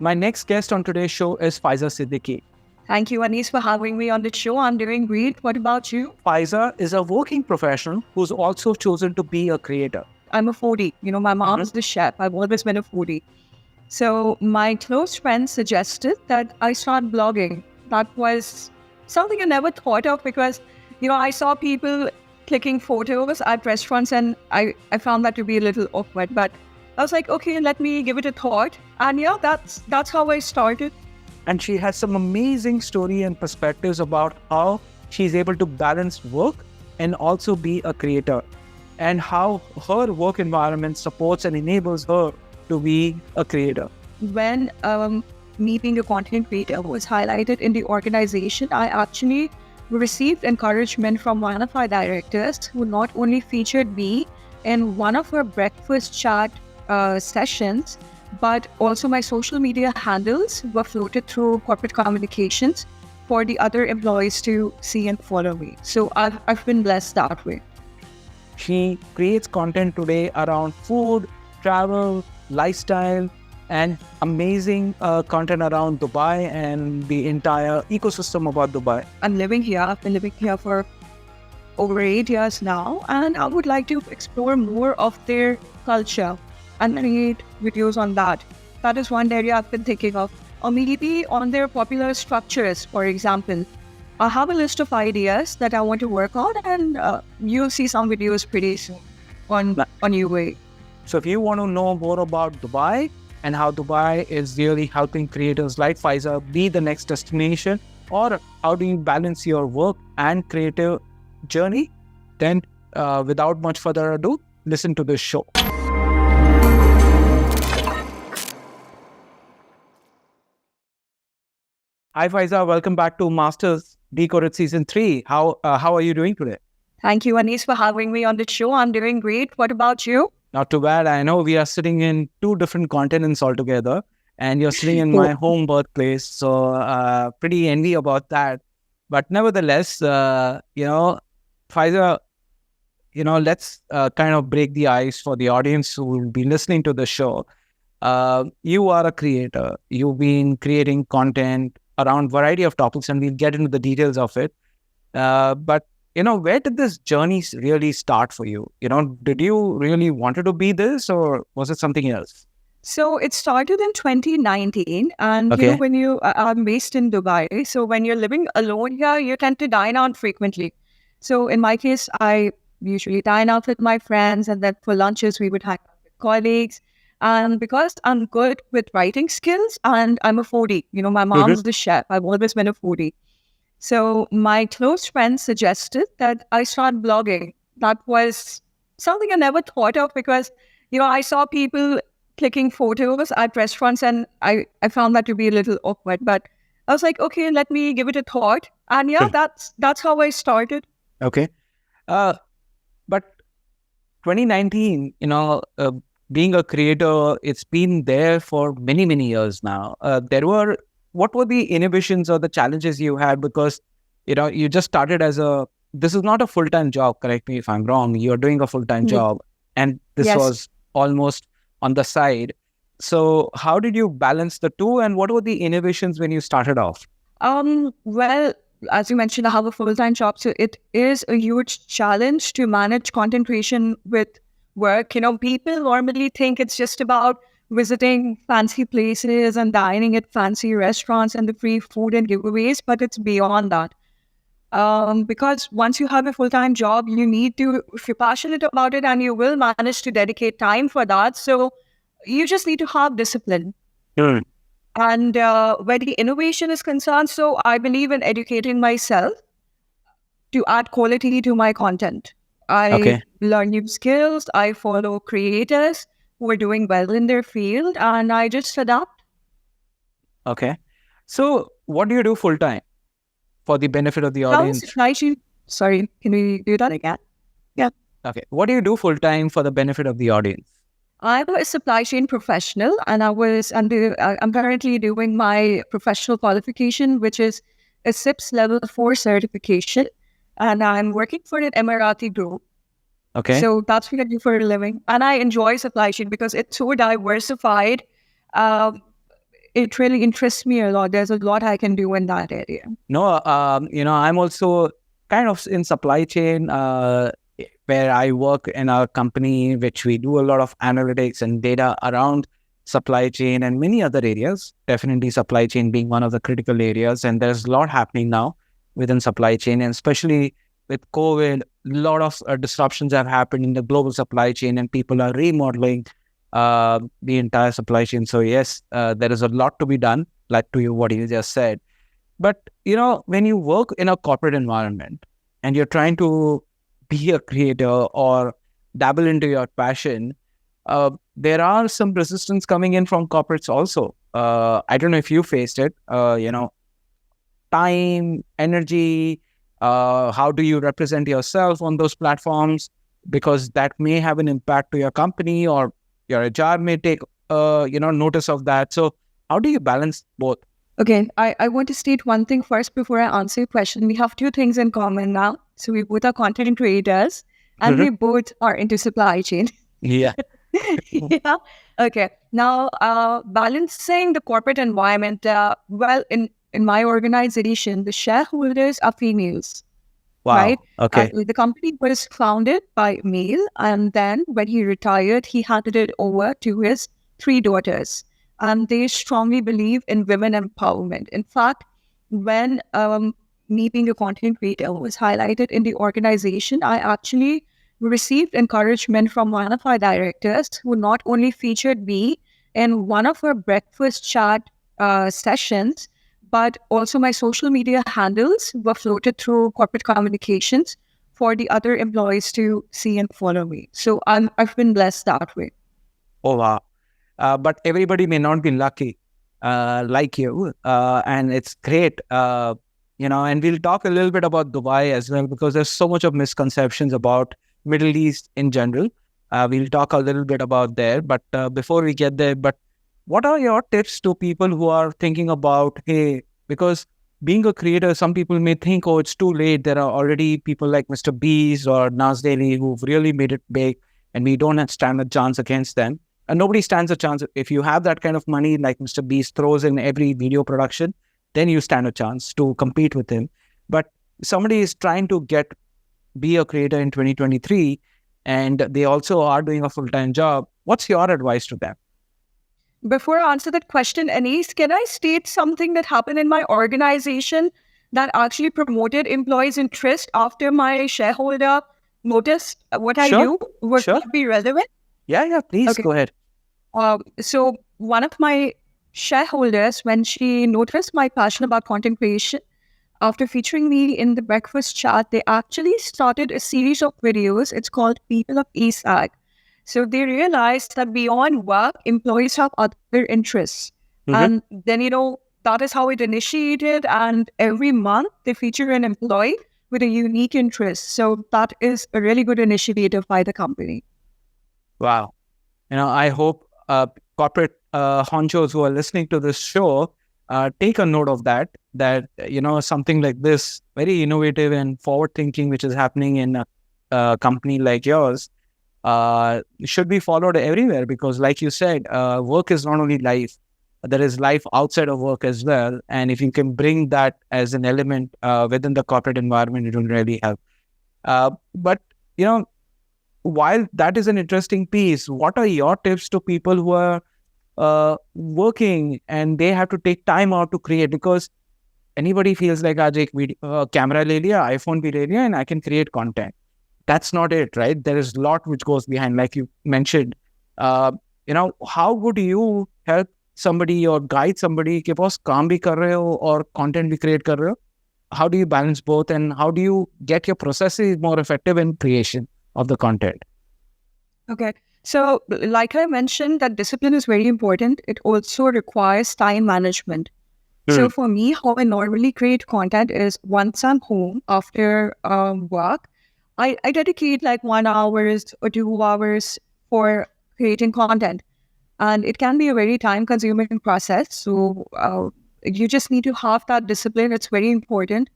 My next guest on today's show is Faiza Siddiqui. Thank you, Anis, for having me on the show. I'm doing great. What about you? Faiza is a working professional who's also chosen to be a creator. I'm a foodie. My mom's the chef. I've always been a foodie. So my close friend suggested that I start blogging. That was something I never thought of because, I saw people clicking photos at restaurants and I found that to be a little awkward. But I was like, okay, let me give it a thought. And yeah, that's how I started. And she has some amazing story and perspectives about how she's able to balance work and also be a creator, and how her work environment supports and enables her to be a creator. When me being a content creator was highlighted in the organization, I actually received encouragement from one of our directors who not only featured me in one of her breakfast chat sessions, but also my social media handles were floated through corporate communications for the other employees to see and follow me. So I've been blessed that way. She creates content today around food, travel, lifestyle, and amazing content around Dubai and the entire ecosystem about Dubai. I'm living here. I've been living here for over 8 years now, and I would like to explore more of their culture and create videos on that. That is one area I've been thinking of. Or maybe on their popular structures, for example. I have a list of ideas that I want to work on, and you'll see some videos pretty soon on UA. So if you want to know more about Dubai and how Dubai is really helping creators like Faiza be the next destination, or how do you balance your work and creative journey, then without much further ado, listen to this show. Hi Faiza, welcome back to Masters Decoded Season 3. How are you doing today? Thank you, Anis, for having me on the show. I'm doing great. What about you? Not too bad. I know we are sitting in two different continents altogether, and you're sitting in my home birthplace. So pretty envy about that. But nevertheless, Faiza, let's kind of break the ice for the audience who will be listening to the show. You are a creator. You've been creating content around variety of topics, and we'll get into the details of it. But where did this journey really start for you? Did you really wanted to be this, or was it something else? So it started in 2019, and Okay. when I'm based in Dubai, so when you're living alone here, you tend to dine out frequently. So in my case, I usually dine out with my friends, and then for lunches we would hang out with colleagues. And because I'm good with writing skills and I'm a foodie, my mom's the chef. I've always been a foodie. So my close friend suggested that I start blogging. That was something I never thought of because, I saw people clicking photos at restaurants and I found that to be a little awkward. But I was like, okay, let me give it a thought. And yeah, that's how I started. Okay. But 2019, being a creator, it's been there for many, many years now. What were the inhibitions or the challenges you had? Because, you just started this is not a full-time job, correct me if I'm wrong. You're doing a full-time job, and this was almost on the side. So how did you balance the two, and what were the inhibitions when you started off? Well, as you mentioned, I have a full-time job, so it is a huge challenge to manage content creation with work. People normally think it's just about visiting fancy places and dining at fancy restaurants and the free food and giveaways, but it's beyond that. Because once you have a full-time job, you need to, if you're passionate about it, and you will manage to dedicate time for that. So you just need to have discipline. And where the innovation is concerned, so I believe in educating myself to add quality to my content. I learn new skills, I follow creators who are doing well in their field, and I just adapt. Okay. So what do you do full-time for the benefit of the audience? Sorry, can we do that again? Yeah. Okay. What do you do full-time for the benefit of the audience? I'm a supply chain professional, and I'm currently doing my professional qualification, which is a SIPS Level 4 certification, and I'm working for an Emirati group. Okay. So that's what I do for a living. And I enjoy supply chain because it's so diversified. it really interests me a lot. There's a lot I can do in that area. No, I'm also kind of in supply chain, where I work in a company which we do a lot of analytics and data around supply chain and many other areas. Definitely supply chain being one of the critical areas. And there's a lot happening now within supply chain, and especially with COVID, a lot of disruptions have happened in the global supply chain, and people are remodeling the entire supply chain. So yes, there is a lot to be done, like to you, what you just said. But, when you work in a corporate environment and you're trying to be a creator or dabble into your passion, there are some resistance coming in from corporates also. I don't know if you faced it, time, energy, how do you represent yourself on those platforms? Because that may have an impact to your company, or your HR may take, notice of that. So how do you balance both? Okay, I want to state one thing first before I answer your question. We have two things in common now. So we both are content creators and we both are into supply chain. Yeah. Yeah. Okay. Now, balancing the corporate environment, in my organization, the shareholders are females. Wow. Right? Okay. The company was founded by a male, and then when he retired, he handed it over to his 3 daughters. And they strongly believe in women empowerment. In fact, when me being a content creator was highlighted in the organization, I actually received encouragement from one of our directors, who not only featured me in one of her breakfast chat sessions, but also my social media handles were floated through corporate communications for the other employees to see and follow me. So I've been blessed that way. Oh, wow. But everybody may not be lucky like you. And it's great, and we'll talk a little bit about Dubai as well, because there's so much of misconceptions about Middle East in general. We'll talk a little bit about there. But before we get there, what are your tips to people who are thinking about, hey, because being a creator, some people may think, oh, it's too late. There are already people like Mr. Beast or Nas Daily who've really made it big, and we don't stand a chance against them. And nobody stands a chance. If you have that kind of money, like Mr. Beast throws in every video production, then you stand a chance to compete with him. But somebody is trying to be a creator in 2023, and they also are doing a full-time job. What's your advice to them? Before I answer that question, Anis, can I state something that happened in my organization that actually promoted employees' interest after my shareholder noticed what I do would not be relevant? Yeah, please go ahead. So one of my shareholders, when she noticed my passion about content creation, after featuring me in the breakfast chat, they actually started a series of videos. It's called People of ESAG. So they realized that beyond work, employees have other interests. And then, that is how it initiated. And every month they feature an employee with a unique interest. So that is a really good initiative by the company. Wow. I hope corporate honchos who are listening to this show take a note of that, something like this, very innovative and forward thinking, which is happening in a company like yours, should be followed everywhere. Because like you said, work is not only life, there is life outside of work as well. And if you can bring that as an element within the corporate environment, it will really help. But, while that is an interesting piece, what are your tips to people who are working and they have to take time out to create? Because anybody feels like, aaj ek video, camera le liya, iPhone bhi le liya, and I can create content. That's not it, right? There is a lot which goes behind, like you mentioned. How would you help somebody or guide somebody कि boss काम भी कर रहे हो और content भी create कर रहे हो? How do you balance both, and how do you get your processes more effective in creation of the content? Okay. So like I mentioned, that discipline is very important. It also requires time management. So for me, how I normally create content is once I'm home after work, I dedicate like 1 hour or 2 hours for creating content. And it can be a very time-consuming process. So you just need to have that discipline. It's very important.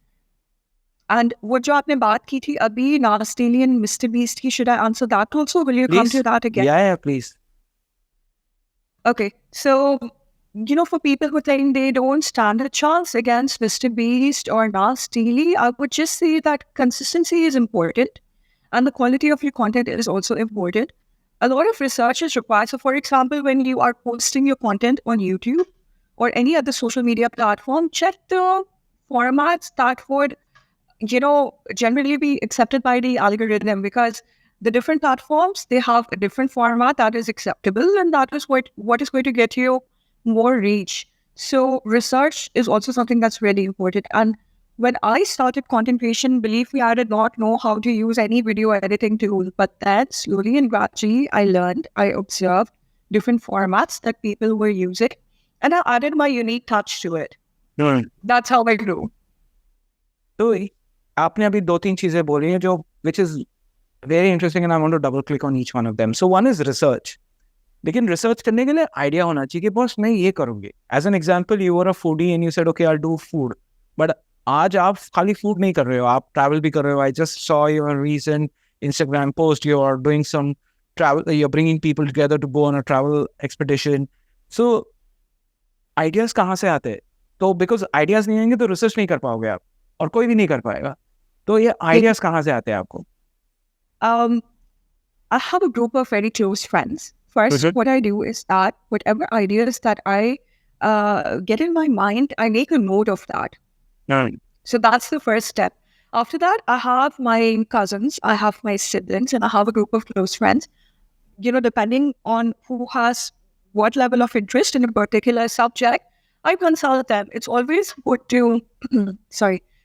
And what jo aapne baat ki thi abhi, Nas Daily and Mr. Beast ki, should I answer that also? Will you come to that again? Yeah, please. Okay. So for people who think they don't stand a chance against Mr. Beast or Nas Daily, I would just say that consistency is important and the quality of your content is also important. A lot of research is required. So, for example, when you are posting your content on YouTube or any other social media platform, check the formats that would generally be accepted by the algorithm, because the different platforms, they have a different format that is acceptable, and that is what is going to get you more reach. So research is also something that's really important. And when I started content creation, believe me, I did not know how to use any video editing tool. But then slowly and gradually, I learned, I observed different formats that people were using, and I added my unique touch to it. That's how I grew. तो आपने अभी 2-3 चीजें बोली हैं जो which is very interesting and I want to double click on each one of them. So one is research. लेकिन research करने के लिए आइडिया होना चाहिए कि बॉस मैं ये करूँगी. As an example, you are a foodie and you said okay I do food, but आज आप खाली फूड नहीं कर रहे हो, आप ट्रैवल भी कर रहे हो. I just saw your recent Instagram post, you are doing some travel, you are bringing people together to go on a travel expedition. So ideas कहाँ से आते हैं? तो बिकॉज आइडियाज नहीं आएंगे तो रिसर्च नहीं कर पाओगे आप, और कोई भी नहीं कर पाएगा. तो ये आइडियाज कहाँ से आते हैं आपको? I have a group of very close friends. First, what I do is that whatever ideas that I get in my mind, I make a note of that. So that's the first step. After that, I have my cousins, I have my siblings, and I have a group of close friends. Depending on who has what level of interest in a particular subject, I consult them. It's always good to,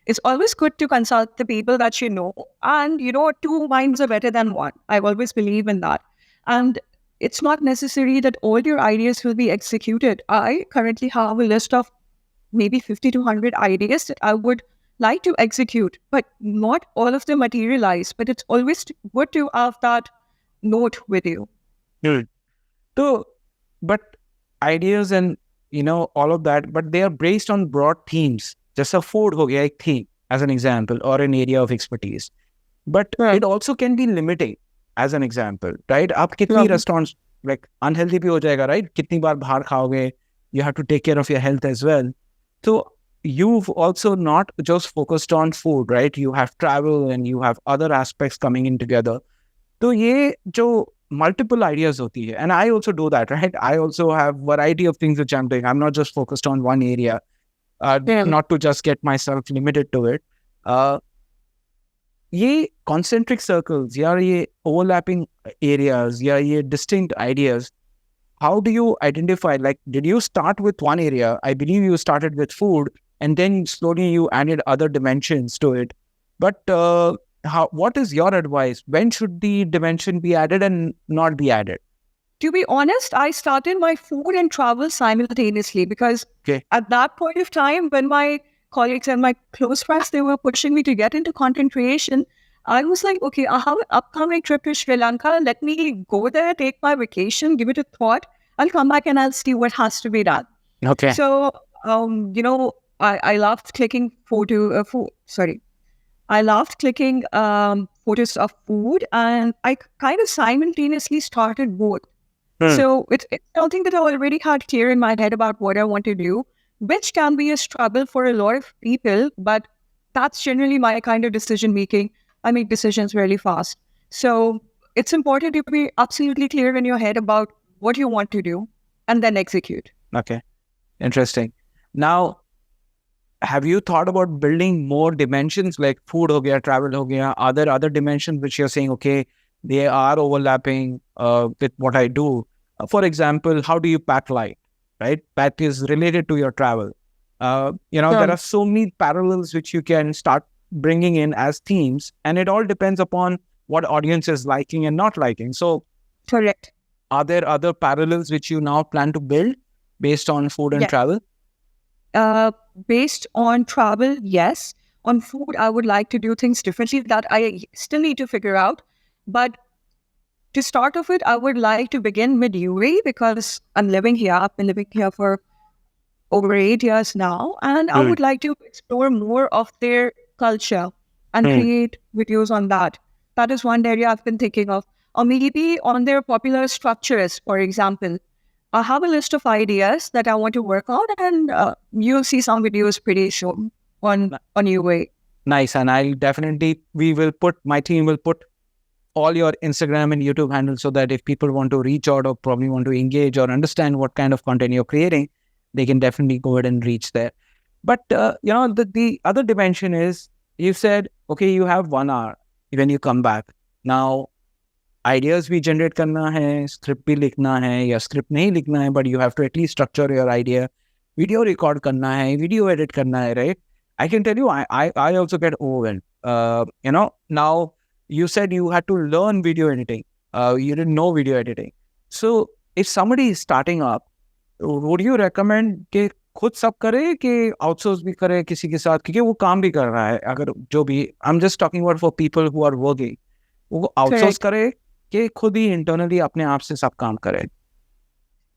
it's always good to consult the people that you know. And, two minds are better than one. I always believe in that. And it's not necessary that all your ideas will be executed. I currently have a list of maybe 50 to 100 ideas that I would like to execute, but not all of them materialize. But it's always good to have that note with you. So, but ideas and, all of that, but they are based on broad themes. Just a food ho gaya, ek theme, as an example, or an area of expertise. But it also can be limiting. As an example, right? आप कितनी restaurants, like unhealthy भी हो जाएगा, right? कितनी बार बाहर खाओगे? You have to take care of your health as well. So you've also not just focused on food, right? You have travel and you have other aspects coming in together. तो ये जो multiple ideas होती है, and I also do that, right? I also have variety of things which I'm doing. I'm not just focused on one area, not to just get myself limited to it. ये concentric circles या ये overlapping areas या ये distinct ideas, how do you identify? Like, did you start with one area? I believe you started with food and then slowly you added other dimensions to it. But what is your advice? When should the dimension be added and not be added? To be honest, I started my food and travel simultaneously because at that point of time, when my colleagues and my close friends, they were pushing me to get into content creation, I was like, okay, I have an upcoming trip to Sri Lanka. Let me go there, take my vacation, give it a thought. I'll come back and I'll see what has to be done. Okay. So, I loved clicking I loved clicking photos of food, and I kind of simultaneously started both. So it's something that I already had clear in my head about what I want to do, which can be a struggle for a lot of people, but that's generally my kind of decision making. I make decisions really fast. So it's important to be absolutely clear in your head about what you want to do and then execute. Okay. Interesting. Now, have you thought about building more dimensions like food ho gaya, travel ho gaya, other dimensions which you're saying, okay, they are overlapping with what I do? For example, how do you pack light, right? That is related to your travel. There are so many parallels which you can start bringing in as themes, and it all depends upon what audience is liking and not liking. So, correct. Are there other parallels which you now plan to build based on food and travel? Based on travel, yes. On food, I would like to do things differently that I still need to figure out. But to start off with, I would like to begin with UAE because I'm living here. I've been living here for over 8 years now. And I would like to explore more of their culture and create videos on that. That is one area I've been thinking of. Or maybe on their popular structures, for example. I have a list of ideas that I want to work on, and you'll see some videos pretty soon on your way. Nice. And my team will put all your Instagram and YouTube handles so that if people want to reach out or probably want to engage or understand what kind of content you're creating, they can definitely go ahead and reach there. But, the other dimension is, you said, okay, you have 1 hour when you come back. Now, ideas भी generate करना है, script भी लिखना है या script नहीं लिखना है, but you have to at least structure your idea. Video record करना है, video edit करना है, right? I can tell you, I also get overwhelmed. Now you said you had to learn video editing. You didn't know video editing. So if somebody is starting up, would you recommend कि खुद सब करे कि outsource भी करे किसी के साथ, क्योंकि वो काम भी कर रहा है, अगर जो भी, I'm just talking about for people who are working, वो outsource करे कि खुद ही internally अपने आप से सब काम करे?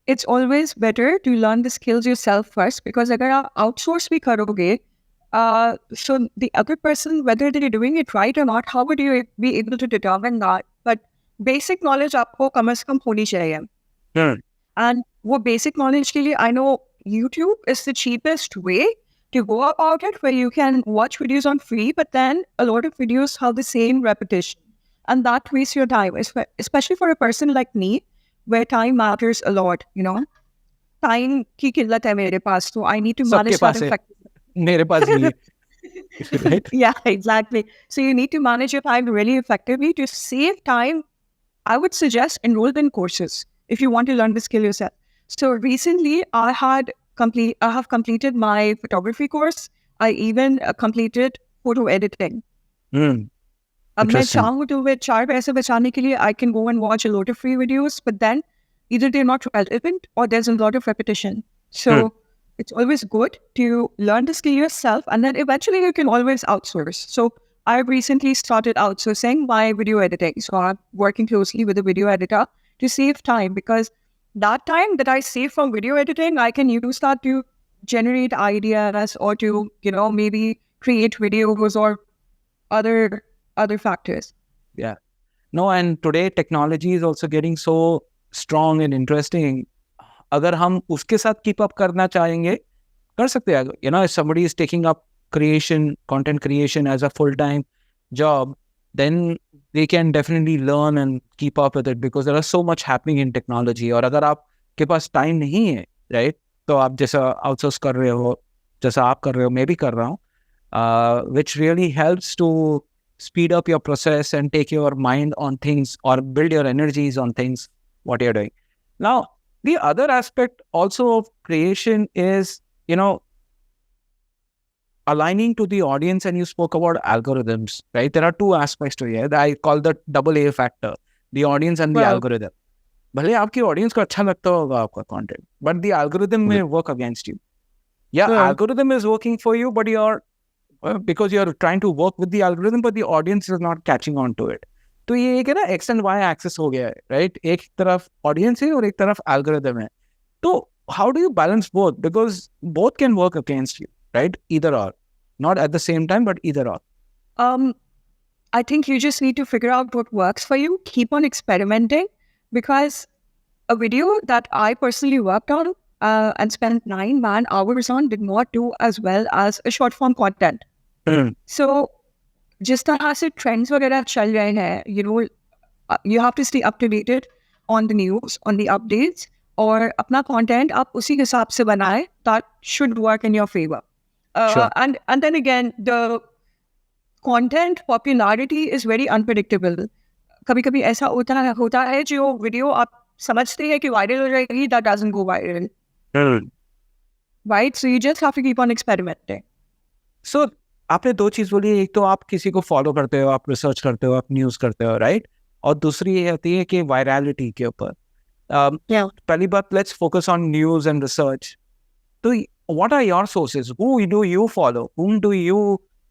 It's always better to learn the skills yourself first, because अगर आप outsource भी करोगे, so the other person, whether they're doing it right or not, how would you be able to determine that? But basic knowledge आपको कम से कम होनी चाहिए. And what basic knowledge के लिए, I know YouTube is the cheapest way to go about it, where you can watch videos on free, but then a lot of videos have the same repetition. And that wastes your time, especially for a person like me, where time matters a lot, Time की किल्लत है मेरे पास, so I need to manage that effectively. मेरे पास ही है. Right? Yeah, exactly. So you need to manage your time really effectively. To save time, I would suggest enroll in courses if you want to learn the skill yourself. So recently, I have completed my photography course. I even completed photo editing. अब मैं चाहूँ तो वे 4 पैसे बचाने के लिए I can go and watch a lot of free videos, but then either they're not relevant or there's a lot of repetition. So it's always good to learn the skill yourself, and then eventually you can always outsource. So I recently started outsourcing my video editing. So I'm working closely with a video editor to save time, because that time that I save from video editing, I can use that to generate ideas or to, maybe create videos or other factors. Yeah. No, and today technology is also getting so strong and interesting. अगर हम उसके साथ keep up करना चाहेंगे, कर सकते हैं. If somebody is taking up content creation as a full-time job, then they can definitely learn and keep up with it, because there is so much happening in technology. और अगर आपके पास time नहीं है, right? तो आप जैसा outsource कर रहे हो, जैसा आप कर रहे हो, मैं भी कर रहा हूँ, which really helps to speed up your process and take your mind on things or build your energies on things, what you're doing. Now, the other aspect also of creation is, aligning to the audience, and you spoke about algorithms, right? There are 2 aspects to it. I call the double A factor, the audience and the algorithm. भले आपकी audience को अच्छा लगता होगा आपका content, but the algorithm may work against you. Algorithm is working for you, but because you're trying to work with the algorithm, but the audience is not catching on to it. तो ये एक है ना X and Y axis हो गया है, right? एक तरफ audience है और एक तरफ algorithm है. तो how do you balance both? Because both can work against you, right? Either or. Not at the same time, but either or. I think you just need to figure out what works for you. Keep on experimenting, because a video that I personally worked on and spent 9 man-hours on did not do as well as a short-form content. So, जिस तरह से trends वगैरह चल रहे हैं, you have to stay up to date on the news, on the updates, और अपना content आप उसी हिसाब से बनाएं. That should work in your favor. Sure. And then again, the content popularity is very unpredictable. कभी-कभी ऐसा होता है जो video आप समझते हैं कि viral हो जाएगी, that doesn't go viral. Right? So you just have to keep on experimenting. So आपने 2 चीज बोली, एक तो आप किसी को फॉलो करते हो, आप रिसर्च करते हो, आप न्यूज करते हो, राइट? और दूसरी ये होती है कि वायरलिटी के ऊपर. पहली बात, let's focus on news and research. तो what are your sources? Who do you follow? Whom do you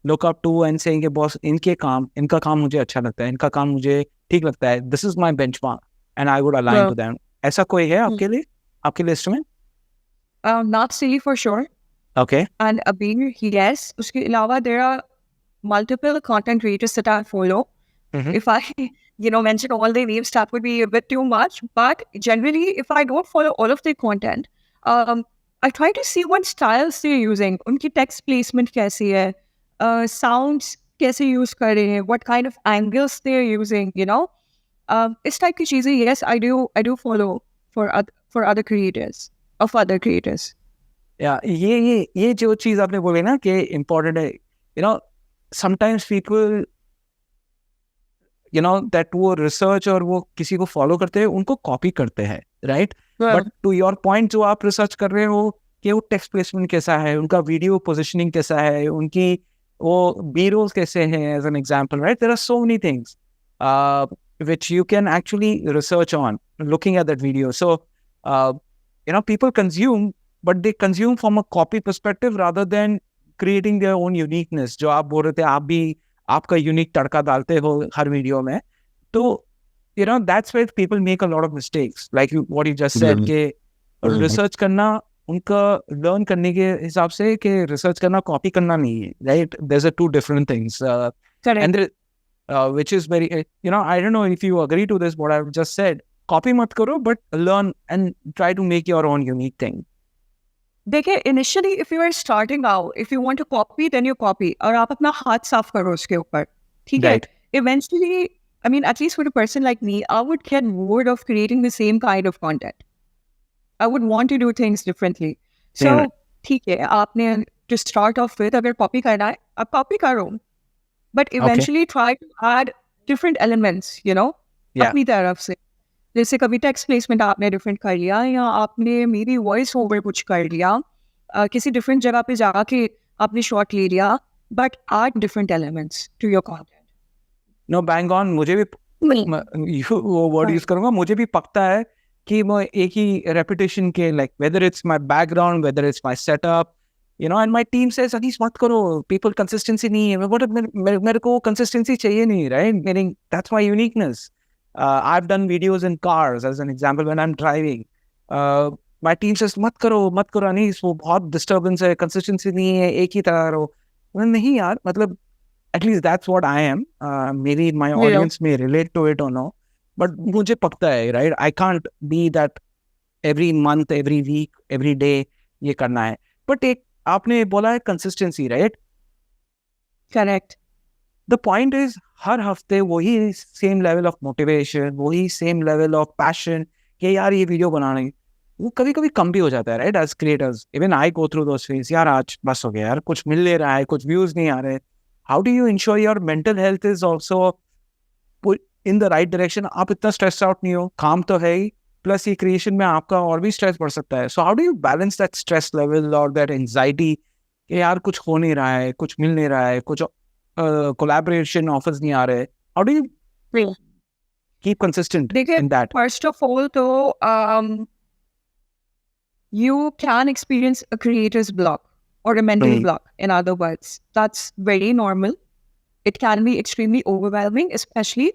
look up to and saying, boss, इनका काम मुझे अच्छा लगता है, इनका काम मुझे ठीक लगता है, this is my benchmark and I would align to them. ऐसा कोई है आपके लिए, आपकी लिस्ट में? Not silly for sure. Okay. And Abir, yes. उसके अलावा there are multiple content creators that I follow. If I mention all their names, that would be a bit too much. But generally, if I don't follow all of their content, I try to see what styles they're using. Unki text placement kaisi hai, sounds kaise use kar rahe hain, what kind of angles they're using, Is type ki cheezein, yes, I do follow for other creators, of other creators. Yeah, ये जो चीज आपने बोली ना कि important है, sometimes people that वो research और वो किसी को follow करते हैं, उनको copy करते हैं, right? But to your point, जो आप research कर रहे हो कि वो text placement कैसा है, उनका video positioning कैसा है, उनकी वो B-rolls कैसे हैं, as an example, right? There are so many things which you can actually research on looking at that video. So, people consume, but they consume from a copy perspective rather than creating their own uniqueness. जो आप बोल रहे थे, आप भी आपका unique तड़का डालते हो हर वीडियो में. तो, that's where people make a lot of mistakes. Like what you just said, कि research करना उनका learn करने के हिसाब से कि research करना copy करना नहीं है, right? There's a two different things. And there, which is very, I don't know if you agree to this, what I've just said. Copy mat karo, but learn and try to make your own unique thing. देखिए, initially, if you are starting out, if you want to copy, then you copy. और आप अपना हाथ साफ करो उसके ऊपर, ठीक है? Eventually, I mean, at least for a person like me, I would get bored of creating the same kind of content. I would want to do things differently. So, ठीक है, आपने to start off with, अगर copy करना है, आप copy करो. But eventually try to add different elements, अपनी तरफ से. जैसे कभी टेक्स्ट प्लेसमेंट आपने डिफरेंट कर लिया, या आपने मेरी वॉइस ओवर कुछ कर लिया, किसी डिफरेंट जगह पे जाके आपने शॉट ले लिया, but add different elements to your content. No, bang on. मुझे भी वो वर्ड यूज करूंगा, मुझे भी पकता है कि मैं एक ही रेपुटेशन के, like whether it's my background, whether it's my setup, and my team says, अनीस मत करो, people consistency नहीं है. मेरे को consistency चाहिए नहीं, right? Meaning that's my uniqueness. I've done videos in cars, as an example, when I'm driving. My team says, मत करो अनीस, वो बहुत disturbance है, consistency नहीं है, एक ही तरह रहो. नहीं यार, मतलब at least that's what I am. Maybe my audience may relate to it or no, but मुझे पकता है, right? I can't be that every month, every week, every day ये करना है. But एक आपने बोला है consistency, right? Correct. The point is, हर हफ्ते वही same level of motivation, वही same level of passion कि यार ये वीडियो बनाने, वो कभी कभी कम भी हो जाता है, right? As creators, even I go through those phases. यार आज बस हो गया यार, कुछ मिल नहीं रहा है, कुछ views नहीं आ रहे. How do you ensure your mental health is also put in the right direction? आप इतना stressed out नहीं हो, काम तो है ही, प्लस ये क्रिएशन में आपका और भी स्ट्रेस बढ़ सकता है. So how do you balance that stress level और दैट एंजाइटी कि यार कुछ हो नहीं रहा है, कुछ मिल नहीं रहा है, कुछ कोलैबोरेशन ऑफर्स नहीं आ रहे? How do you keep consistent in that? First of all तो you can experience a creator's block or a mental block, in other words. That's very normal. It can be extremely overwhelming, especially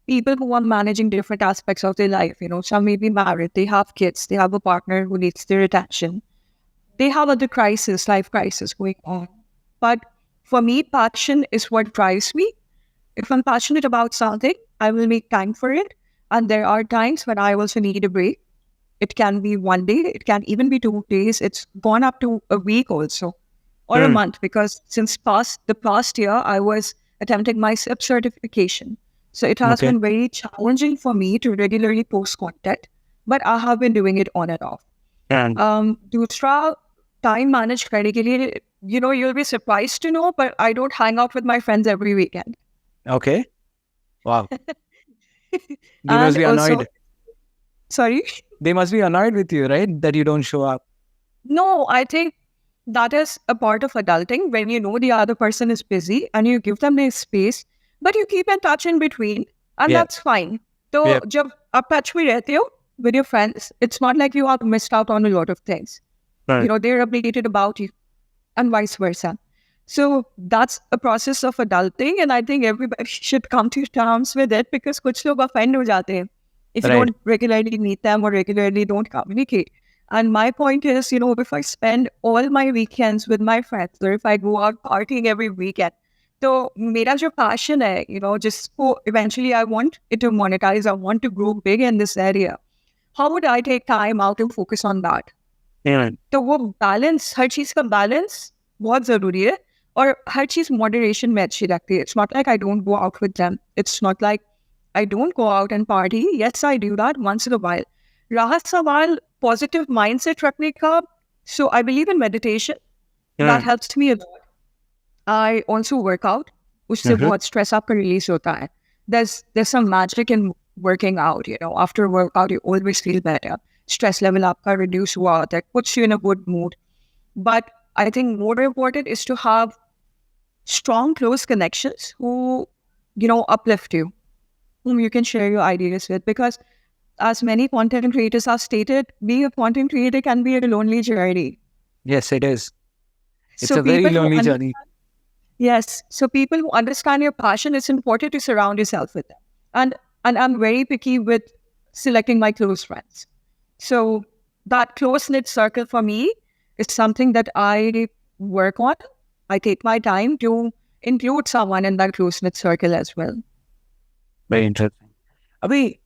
people who are managing different aspects of their life. Some may be married, they have kids, they have a partner who needs their attention. They have other life crisis going on. But for me, passion is what drives me. If I'm passionate about something, I will make time for it. And there are times when I also need a break. It can be one day, it can even be 2 days. It's gone up to a week also, or a month, because since the past year, I was attempting my SIP certification. So it has been very challenging for me to regularly post content, but I have been doing it on and off. And दूसरा time manage करने के लिए, you'll be surprised to know, but I don't hang out with my friends every weekend. Okay. Wow. They must be annoyed. Sorry? They must be annoyed with you, right? That you don't show up. No, I think that is a part of adulting, when you know the other person is busy and you give them their space, but you keep in touch in between, and that's fine. So, जब आप touch में रहते हो with your friends, it's not like you have missed out on a lot of things. Right. They're updated about you, and vice versa. So that's a process of adulting, and I think everybody should come to terms with it, because कुछ लोग offend हो जाते हैं if you don't regularly meet them or regularly don't communicate. And my point is, if I spend all my weekends with my friends, or if I go out partying every weekend, So मेरा जो passion है, जिसको eventually I want it to monetize, I want to grow big in this area. How would I take time out to focus on that? तो वो balance, हर चीज का balance बहुत जरूरी है और हर चीज moderation में अच्छी लगती है. It's not like I don't go out with them. It's not like I don't go out and party. Yes, I do that once in a while. रहा सवाल positive mindset रखने का, so I believe in meditation. That helps me a lot. I also work out. उससे बहुत stress आपका release होता है. There's some magic in working out, After workout, you always feel better. Stress level आपका reduce हुआ होता है. Puts you in a good mood. But I think more important is to have strong, close connections who, uplift you, whom you can share your ideas with. Because as many content creators have stated, being a content creator can be a lonely journey. Yes, it is. It's So a very people who lonely journey. Yes. So people who understand your passion, it's important to surround yourself with them. And I'm very picky with selecting my close friends. So that close-knit circle for me is something that I work on. I take my time to include someone in that close-knit circle as well. Very interesting. Abhi,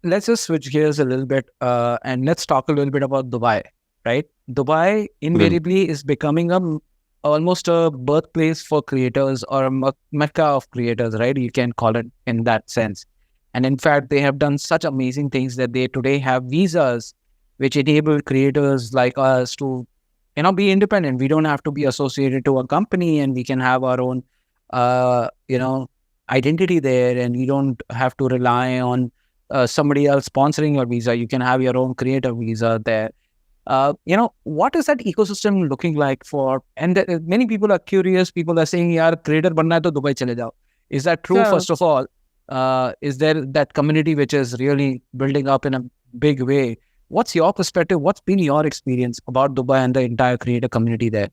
let's just switch gears a little bit and let's talk a little bit about Dubai, right? Dubai invariably is becoming almost a birthplace for creators or a mecca of creators, right? You can call it in that sense. And in fact, they have done such amazing things that they today have visas which enable creators like us to, be independent. We don't have to be associated to a company and we can have our own, identity there, and you don't have to rely on somebody else sponsoring your visa. You can have your own creator visa there. What is that ecosystem looking like for? And many people are curious. People are saying, "Yaar, creator banna hai to Dubai chale jao." Is that true? So, First of all, is there that community which is really building up in a big way? What's your perspective? What's been your experience about Dubai and the entire creator community there?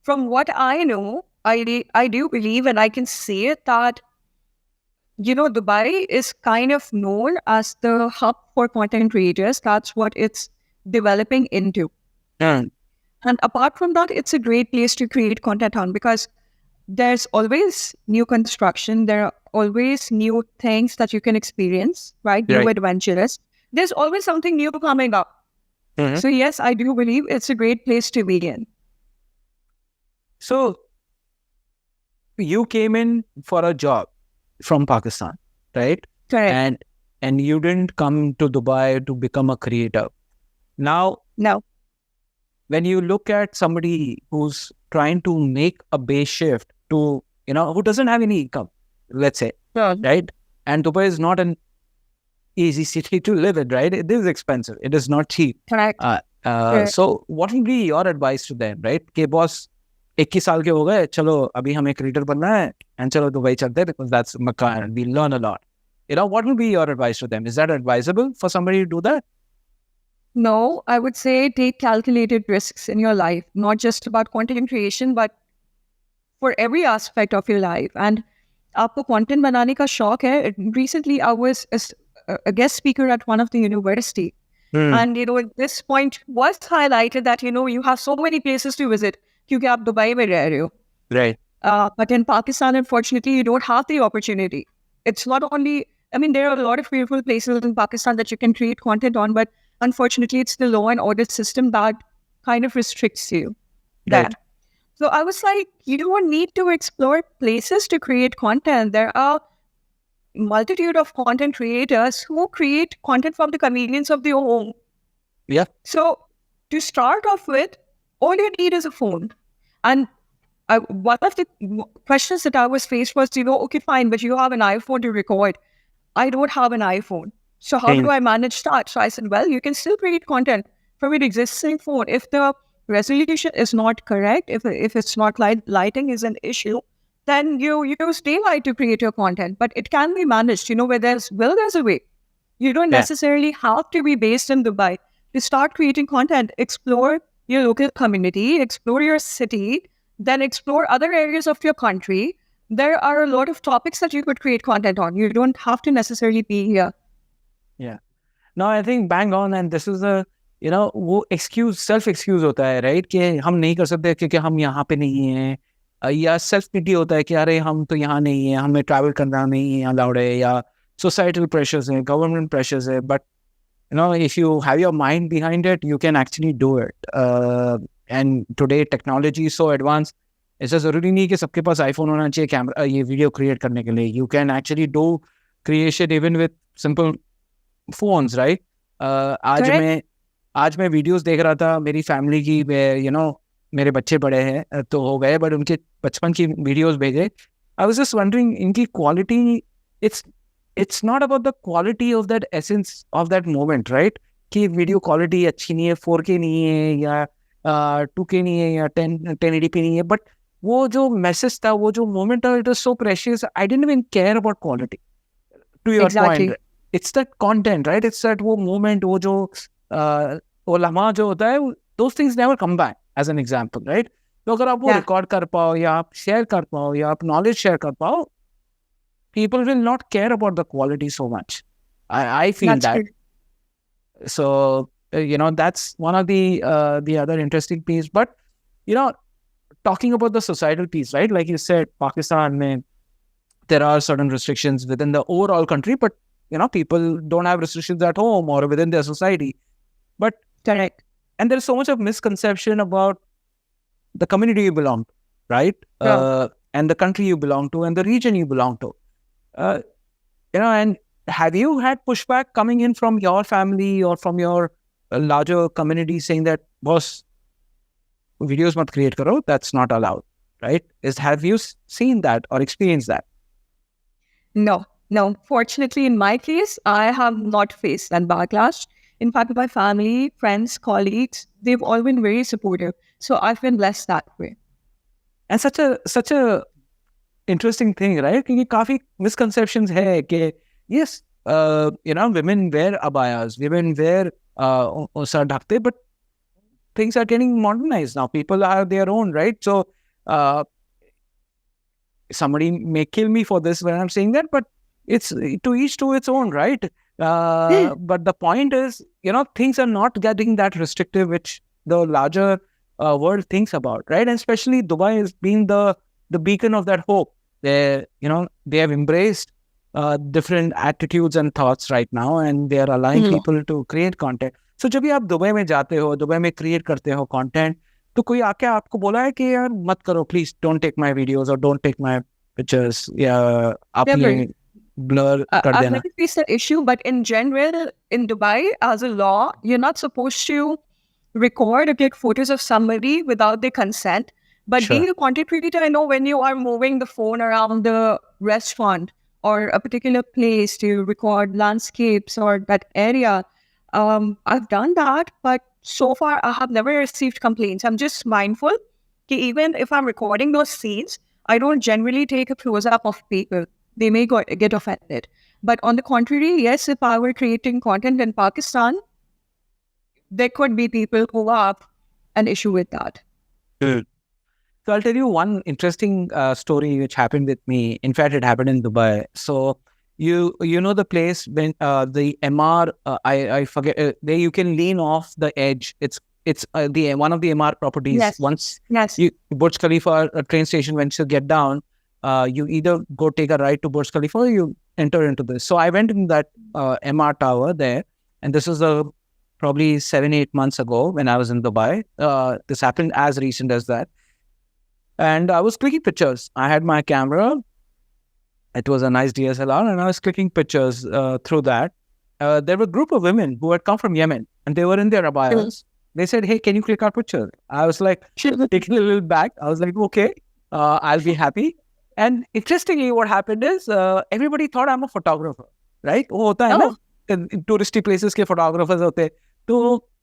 From what I know, I do believe, and I can say it, that Dubai is kind of known as the hub for content creators. That's what it's developing into. And apart from that, it's a great place to create content on, because there's always new construction. There are always new things that you can experience, right? New adventures. There's always something new coming up. So yes, I do believe it's a great place to be in. So you came in for a job from Pakistan, right? Correct. And you didn't come to Dubai to become a creator. Now, No. When you look at somebody who's trying to make a base shift to, who doesn't have any income, let's say, right? And Dubai is not an easy city to live in, right? It is expensive. It is not cheap. Correct. So what would be your advice to them, right? कि boss 21 साल के हो गए, चलो अभी हमें creator बनना है, and चलो दुबई चलते हैं, because that's Makkah and we learn a lot. What would be your advice to them? Is that advisable for somebody to do that? No, I would say take calculated risks in your life, not just about content creation, but for every aspect of your life. And आपको content बनाने का शौक है. Recently, I was a guest speaker at one of the university. And, at this point was highlighted that, you have so many places to visit क्योंकि आप Dubai में रह रहे हो. Right. But in Pakistan, unfortunately, you don't have the opportunity. It's not only, there are a lot of beautiful places in Pakistan that you can create content on, but unfortunately, it's the law and order system that kind of restricts you. Right. So I was like, you don't need to explore places to create content. There are multitude of content creators who create content from the convenience of their home. Yeah. So to start off with, all you need is a phone. And one of the questions that I was faced was, okay, fine, but you have an iPhone to record. I don't have an iPhone. So how do I manage that? So I said, well, you can still create content from an existing phone. If the resolution is not correct, if it's not lighting is an issue, then you use daylight to create your content. But it can be managed, where there's a way. You don't necessarily have to be based in Dubai. To start creating content, explore your local community, explore your city, then explore other areas of your country. There are a lot of topics that you could create content on. You don't have to necessarily be here. Yeah. No, I think bang on, and this is a, वो self excuse होता है, right? कि हम नहीं कर सकते क्योंकि हम यहाँ पे नहीं हैं. या सेल्फ पिटी होता है कि अरे हम तो यहाँ नहीं है, हमें ट्रैवल करना नहीं है अलाउड है, या सोसाइटल प्रेशर्स है, गवर्नमेंट प्रेशर्स है, but if you have your mind behind it, you can actually do it. And today technology is so advanced. ऐसा जरूरी नहीं कि सबके पास आईफोन होना चाहिए कैमरा ये वीडियो क्रिएट करने के लिए. You can actually do creation even with simple phones, right? आज मैं वीडियोस देख रहा था मेरी फैमिली की, मेरे बच्चे बड़े हैं तो हो गए, बट उनके बचपन की वीडियोस भेजे. आई वाज जस्ट वंडरिंग इनकी quality, it's not about the quality of that essence of that moment, right? कि वीडियो क्वालिटी अच्छी नहीं है, 4K नहीं है, या 2K नहीं है, या 1080p नहीं है, बट वो जो मैसेज था, वो जो मोमेंट था, it was so precious. I didn't even care about quality. To your Exactly. point, it's that content, right? It's that वो moment, वो जो वो लम्हा जो होता है, those things never come back. As an example, right? तो अगर आप वो रिकॉर्ड कर पाओ, या आप शेयर कर पाओ, या आप नॉलेज शेयर कर पाओ, people will not care about the quality so much. I feel That's that. good. So, that's one of the other interesting piece. But, talking about the societal piece, right? Like you said, Pakistan, there are certain restrictions within the overall country, but, people don't have restrictions at home or within their society. But, correct. And there's so much of misconception about the community you belong to, right? Yeah. And the country you belong to, and the region you belong to. And have you had pushback coming in from your family or from your larger community saying that, boss, videos mat create karo, that's not allowed, right? Have you seen that or experienced that? No. Fortunately, in my case, I have not faced that backlash. In fact, my family, friends, colleagues, they've all been very supportive. So I've been blessed that way. And such a interesting thing, right? क्योंकि काफी misconceptions है कि yes, women wear abayas, women wear सर ढकते, but things are getting modernized now. People are their own, right? So somebody may kill me for this when I'm saying that, but it's to each to its own, right? But the point is, things are not getting that restrictive, which the larger world thinks about, right? And especially Dubai has been the beacon of that hope. They have embraced different attitudes and thoughts right now, and they are allowing people to create content. So जब भी आप Dubai में जाते हो, Dubai में create करते हो content, तो कोई आके आपको बोला है कि यार मत करो, please don't take my videos or don't take my pictures, या आप ये blur कर देना. I've never faced that issue, but in general, in Dubai, as a law, you're not supposed to record or take photos of somebody without their consent. But Sure. Being a content creator, I know when you are moving the phone around the restaurant or a particular place to record landscapes or that area, I've done that, but so far I have never received complaints. I'm just mindful that even if I'm recording those scenes, I don't generally take a close-up of people. They may get offended. But on the contrary, yes, if I were creating content in Pakistan, there could be people who have an issue with that. Good. So I'll tell you one interesting story which happened with me. In fact, it happened in Dubai. So you know the place when the MR, I forget, there you can lean off the edge. It's the one of the MR properties. Yes. Once Yes. you Burj Khalifa a train station, once you get down, you either go take a ride to Burj Khalifa or you enter into this. So I went in that MR tower there, and this was probably 7-8 months ago when I was in Dubai. This happened as recent as that. And I was clicking pictures. I had my camera. It was a nice DSLR, and I was clicking pictures through that. There were a group of women who had come from Yemen, and they were in their abayas. They said, "Hey, can you click our picture?" I was like, taking a little back. I was like, "Okay, I'll be happy." And interestingly, what happened is everybody thought I'm a photographer, right? वो होता है ना, touristy places के photographers होते हैं. तो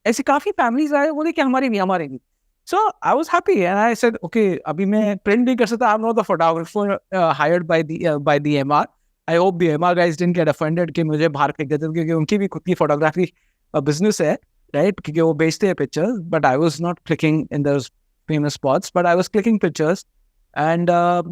ऐसी काफी families आए, बोले कि हमारी भी. So I was happy, and I said, "Okay, अभी मैं print नहीं कर सकता. I'm not the photographer hired by the MR. I hope the MR guys didn't get offended कि मुझे बाहर फेंक देते, क्योंकि उनकी भी खुद की photography business है, right? क्योंकि वो बेचते हैं pictures. But I was not clicking in those famous spots, but I was clicking pictures, and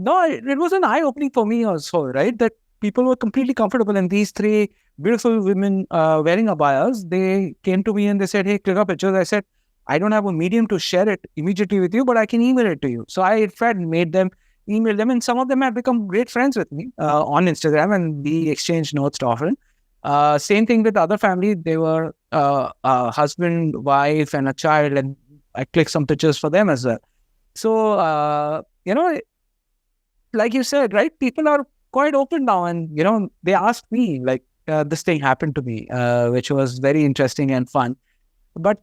no, it was an eye-opening for me also, right? That people were completely comfortable, and these three beautiful women wearing abayas, they came to me and they said, "Hey, click our pictures." I said, I don't have a medium to share it immediately with you, but I can email it to you. So I, in fact, made them email them, and some of them have become great friends with me on Instagram, and we exchange notes often. Same thing with other family. They were a husband, wife, and a child, and I clicked some pictures for them as well. So, like you said, right? People are quite open now, and they asked me like this thing happened to me, which was very interesting and fun. But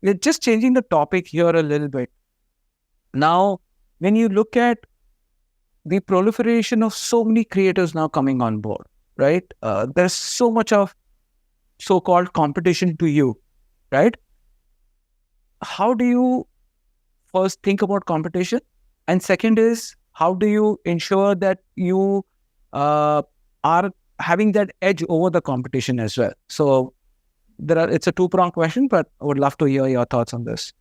we're just changing the topic here a little bit. Now, when you look at the proliferation of so many creators now coming on board, right? There's so much of so-called competition to you, right? How do you first think about competition? And second is, how do you ensure that you are having that edge over the competition as well? So it's a two-pronged question, but I would love to hear your thoughts on this.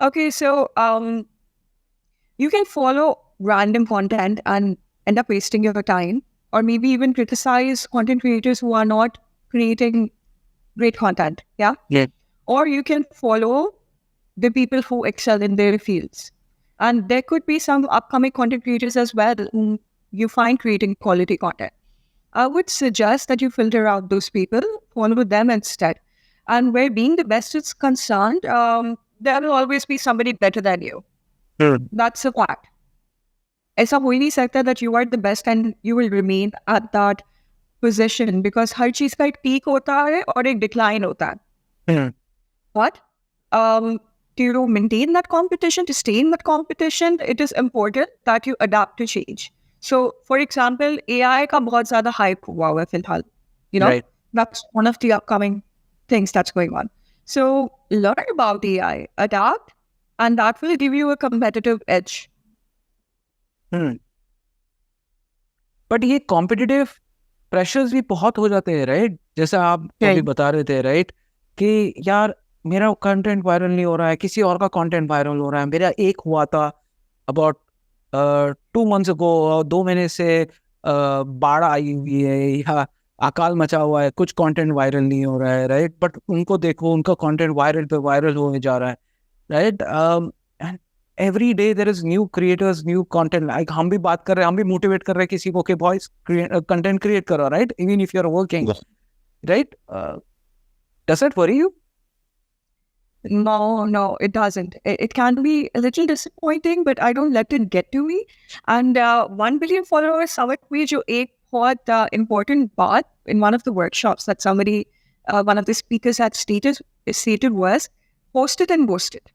Okay, so you can follow random content and end up wasting your time, or maybe even criticize content creators who are not creating great content. Yeah. Or you can follow the people who excel in their fields. And there could be some upcoming content creators as well whom you find creating quality content. I would suggest that you filter out those people, follow them instead. And where being the best is concerned, there will always be somebody better than you. That's a fact. ऐसा हो ही नहीं सकता that you are the best and you will remain at that position, because हर चीज का एक peak होता है और एक decline होता है. But to maintain that competition, to stay in that competition, it is important that you adapt to change. So, for example, AI का बहुत ज़्यादा hype हुआ है फिलहाल. Right. That's one of the upcoming things that's going on. So, learn about AI, adapt, and that will give you a competitive edge. But ये competitive pressures भी बहुत हो जाते हैं, right? जैसा आप अभी बता रहे थे, right? कि यार मेरा कंटेंट वायरल नहीं हो रहा है, किसी और का कंटेंट वायरल हो रहा है. मेरा एक हुआ था अबाउट 2 months ago, 2 महीने से बाढ़ आई हुई है या अकाल मचा हुआ है, कुछ कंटेंट वायरल नहीं हो रहा है, राइट? बट उनको देखो, उनका कंटेंट वायरल पे वायरल होने जा रहा है, right? And every day there is new creators, new content. Like हम भी बात कर रहे हैं, हम भी मोटिवेट कर रहे हैं किसी को कि बॉयज कंटेंट क्रिएट करो, right? Even if you are working, right? Does it worry you? No, it doesn't. It can be a little disappointing, but I don't let it get to me. And 1 billion followers summit में जो एक बहुत important बात in one of the workshops that somebody, one of the speakers had stated was, post it and boast it.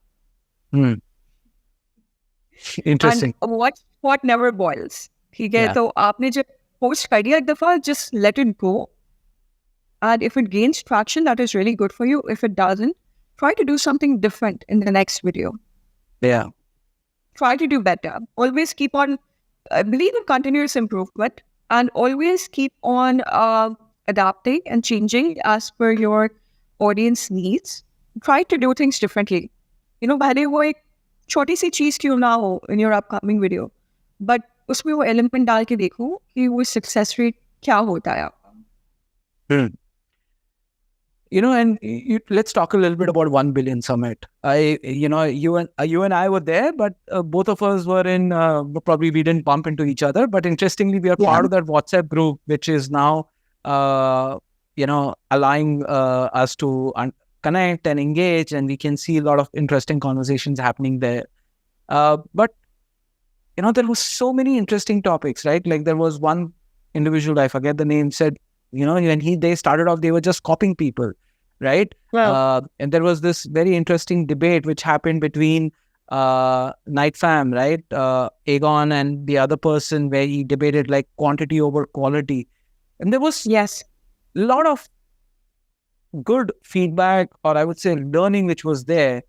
Interesting. And what never boils. ठीक है, तो आपने जब post कर दिया एक दफा, just let it go. And if it gains traction, that is really good for you. If it doesn't, try to do something different in the next video. Yeah. Try to do better. Always keep on, believe in continuous improvement, and always keep on adapting and changing as per your audience needs. Try to do things differently. भले वो एक छोटी सी चीज क्यों ना हो in your upcoming video, but उसमें वो element डाल के देखो कि वो success rate क्या होता है आपका. And let's talk a little bit about 1 billion summit. You and I were there, but both of us were in, probably we didn't bump into each other, but interestingly, we are part of that WhatsApp group, which is now, allowing us to connect and engage, and we can see a lot of interesting conversations happening there. But, there were so many interesting topics, right? Like there was one individual, I forget the name, said, when they started off, they were just copying people, right? Wow. And there was this very interesting debate which happened between Night Fam, right? Aegon and the other person, where he debated like quantity over quality. And there was a lot of good feedback, or I would say learning, which was there.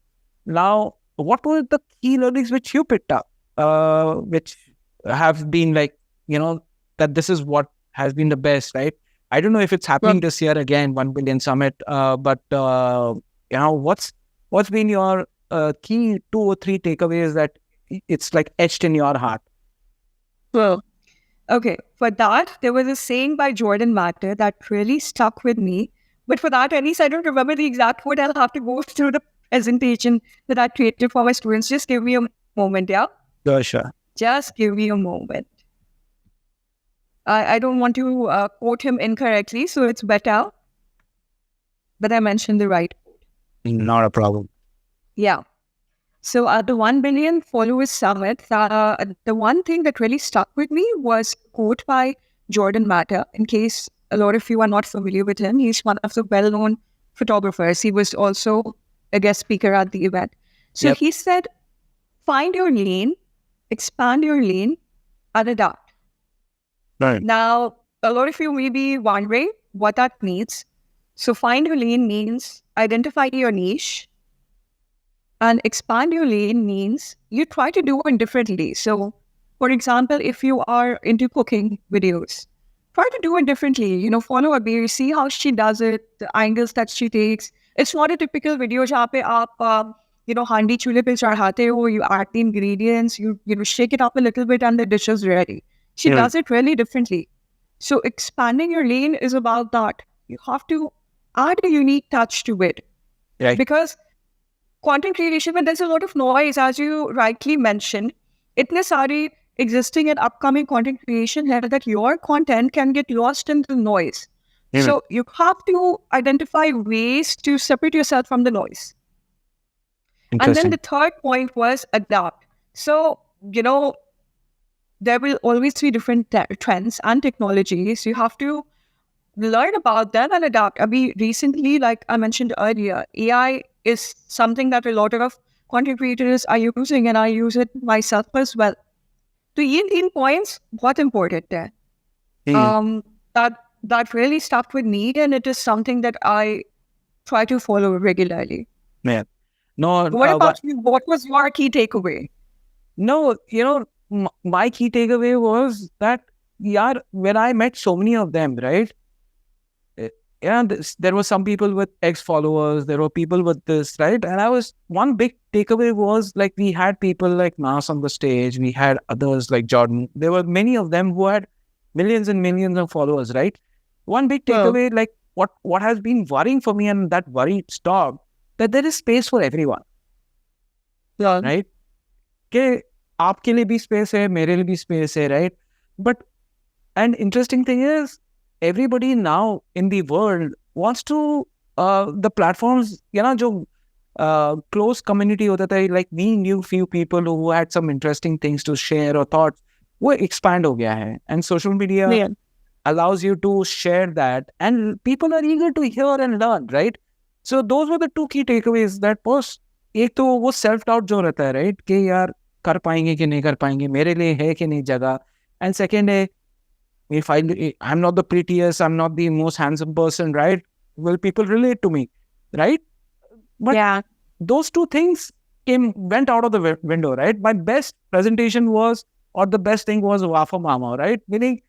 Now, what were the key learnings which you picked up, which have been like, that this is what has been the best, right? I don't know if it's happening this year again, 1 billion summit, but what's been your key 2 or 3 takeaways that it's like etched in your heart? Well, okay, for that, there was a saying by Jordan Matter that really stuck with me. But for that, Anis, I don't remember the exact quote. I'll have to go through the presentation that I created for my students. Just give me a moment, yeah? Sure. Just give me a moment. I don't want to quote him incorrectly, so it's better that I mentioned the right quote. Not a problem. Yeah. So at the 1 billion followers summit, the one thing that really stuck with me was a quote by Jordan Matter. In case a lot of you are not familiar with him, he's one of the well-known photographers. He was also a guest speaker at the event. So he said, find your lane, expand your lane, and adapt. Right. Now, a lot of you may be wondering what that means. So find your lane means identify your niche, and expand your lane means you try to do it differently. So, for example, if you are into cooking videos, try to do it differently. You know, follow a beer, see how she does it, the angles that she takes. It's not a typical video where you handi chule pe chadhate ho, you add the ingredients, you shake it up a little bit and the dish is ready. She does it really differently. So expanding your lane is about that. You have to add a unique touch to it. Right. Because content creation, when there's a lot of noise, as you rightly mentioned, itne sari existing and upcoming content creation here that your content can get lost in the noise. So you have to identify ways to separate yourself from the noise. And then the third point was adapt. So, there will always be different trends and technologies. You have to learn about them and adapt. Recently, like I mentioned earlier, AI is something that a lot of content creators are using, and I use it myself as well. To yield in points, what important there? That really stuck with me, and it is something that I try to follow regularly. Yeah. No. What about you? What was your key takeaway? No, my key takeaway was that, when I met so many of them, right? There were some people with X followers, there were people with this, right? And one big takeaway was like, we had people like Nas on the stage, we had others like Jordan. There were many of them who had millions and millions of followers, right? One big takeaway, like what has been worrying for me, and that worry stopped, that there is space for everyone. Yeah. Right? Okay, aapke liye bhi space hai, mere liye bhi space hai, right? But an interesting thing is, everybody now in the world wants to, the platforms, jo close community hota tha, like we knew few people who had some interesting things to share or thoughts, wo expand ho gaya hai. And social media allows you to share that, and people are eager to hear and learn, right? So those were the two key takeaways. That was, एक तो वो self doubt जो रहता है, right? कि यार कर पाएंगे कि नहीं कर पाएंगे, मेरे लिए है कि नहीं जगह. And second है, if I'm not the prettiest, I'm not the most handsome person, right? Will people relate to me, right? But those two things went out of the window, right? My best presentation was, or the best thing was Wafa Mama, right? Meaning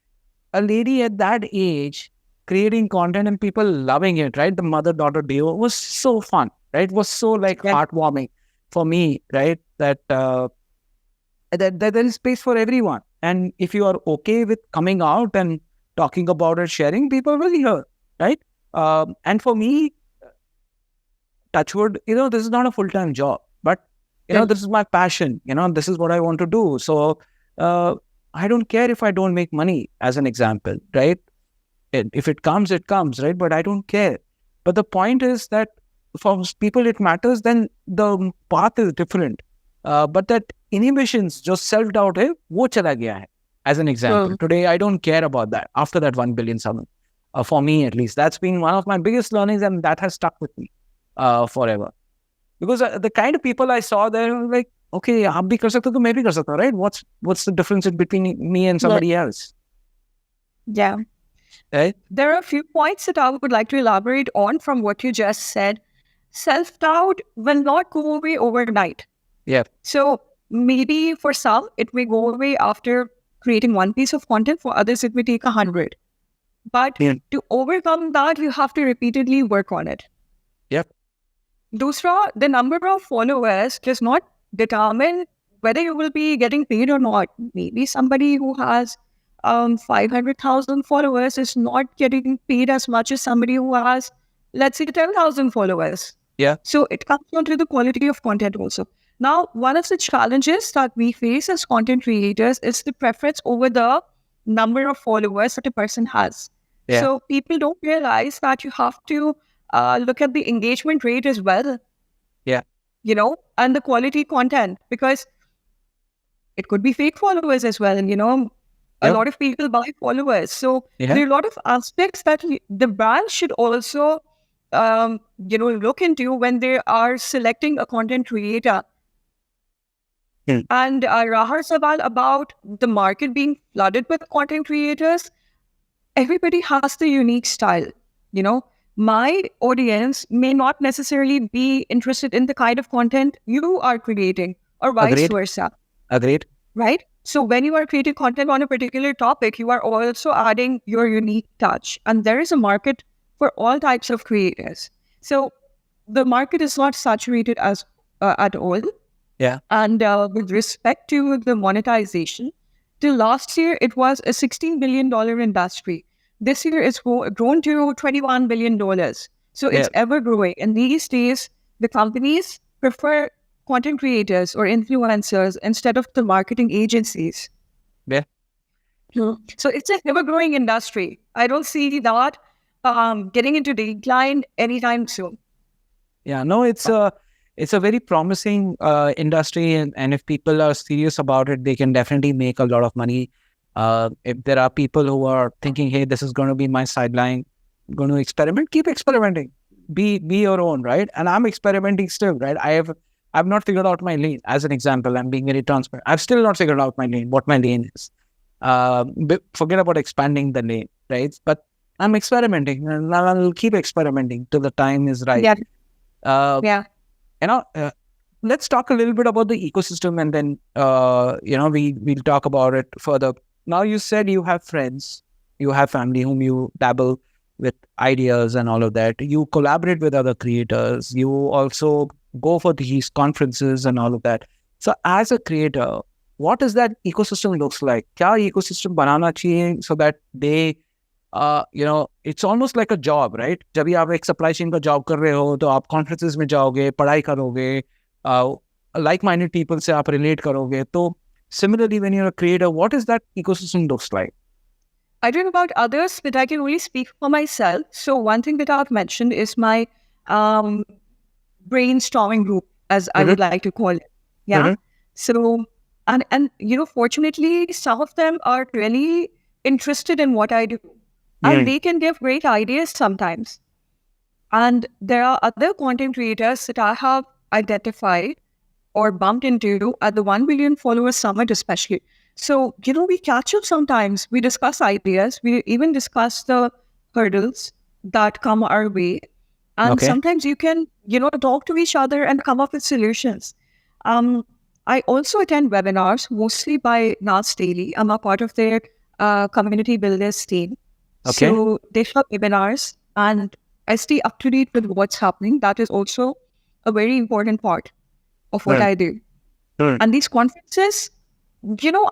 a lady at that age creating content and people loving it, right? The mother-daughter duo was so fun, right? It was so heartwarming for me, right? That there is space for everyone. And if you are okay with coming out and talking about it, sharing, people will hear, right? And for me, touchwood, this is not a full-time job, but, this is my passion, this is what I want to do. So I don't care if I don't make money, as an example, right? If it comes, it comes, right? But I don't care. But the point is that for people it matters, then the path is different. But that inhibitions, just self-doubt hai, wo chala gaya hai, as an example. Today, I don't care about that after that 1 billion summit. For me, at least, that's been one of my biggest learnings, and that has stuck with me forever. Because the kind of people I saw there were like, okay, aap bhi kar sakte ho, to main bhi kar sakta, right? What's the difference between me and somebody else? Yeah. Right? There are a few points that I would like to elaborate on from what you just said. Self-doubt will not go away overnight. Yeah. So maybe for some, it may go away after creating one piece of content. For others, it may take 100. But to overcome that, you have to repeatedly work on it. Yep. Dusra, the number of followers does not determine whether you will be getting paid or not. Maybe somebody who has 500,000 followers is not getting paid as much as somebody who has, let's say, 10,000 followers. Yeah. So it comes down to the quality of content also. Now, one of the challenges that we face as content creators is the preference over the number of followers that a person has. Yeah. So people don't realize that you have to look at the engagement rate as well, Yeah. and the quality content, because it could be fake followers as well. And, a Yep. lot of people buy followers. So Yeah. there are a lot of aspects that the brand should also, look into when they are selecting a content creator. And Rahar Sawal about the market being flooded with content creators, everybody has the unique style. My audience may not necessarily be interested in the kind of content you are creating, or vice Agreed. versa. Agreed. Right? So when you are creating content on a particular topic, you are also adding your unique touch. And there is a market for all types of creators. So the market is not saturated as at all. Yeah. And with respect to the monetization, till last year, it was a $16 billion industry. This year, it's grown to $21 billion. So Yeah. it's ever growing. And these days, the companies prefer content creators or influencers instead of the marketing agencies. Yeah. So it's a ever growing industry. I don't see that getting into decline anytime soon. Yeah. No, it's a very promising industry, and if people are serious about it, they can definitely make a lot of money. If there are people who are thinking, hey, this is going to be my sideline, going to experiment, keep experimenting. Be your own, right? And I'm experimenting still, right? I've not figured out my lane. As an example, I'm being very transparent. I've still not figured out my lane, what my lane is. Forget about expanding the lane, right? But I'm experimenting, and I'll keep experimenting till the time is right. Yeah. Yeah. Let's talk a little bit about the ecosystem, and then we'll talk about it further. Now, you said you have friends, you have family whom you dabble with ideas and all of that. You collaborate with other creators. You also go for these conferences and all of that. So, as a creator, what does that ecosystem looks like? Kya ecosystem banana chahiye so that they it's almost like a job, right? जब भी आप एक supply chain का job कर रहे हो, तो आप conferences में जाओगे, पढ़ाई करोगे, like-minded people से आप relate करोगे. तो similarly, when you're a creator, what is that ecosystem looks like? I don't know about others, but I can only speak for myself. So one thing that I've mentioned is my brainstorming group, as I would like to call it. Yeah. So, and fortunately, some of them are really interested in what I do. And they can give great ideas sometimes. And there are other content creators that I have identified or bumped into at the 1 million followers summit especially. So, we catch up sometimes. We discuss ideas. We even discuss the hurdles that come our way. And sometimes you can, talk to each other and come up with solutions. I also attend webinars, mostly by Nas Daily. I'm a part of their community builders team. So they have webinars and I stay up to date with what's happening. That is also a very important part of what I do. And these conferences,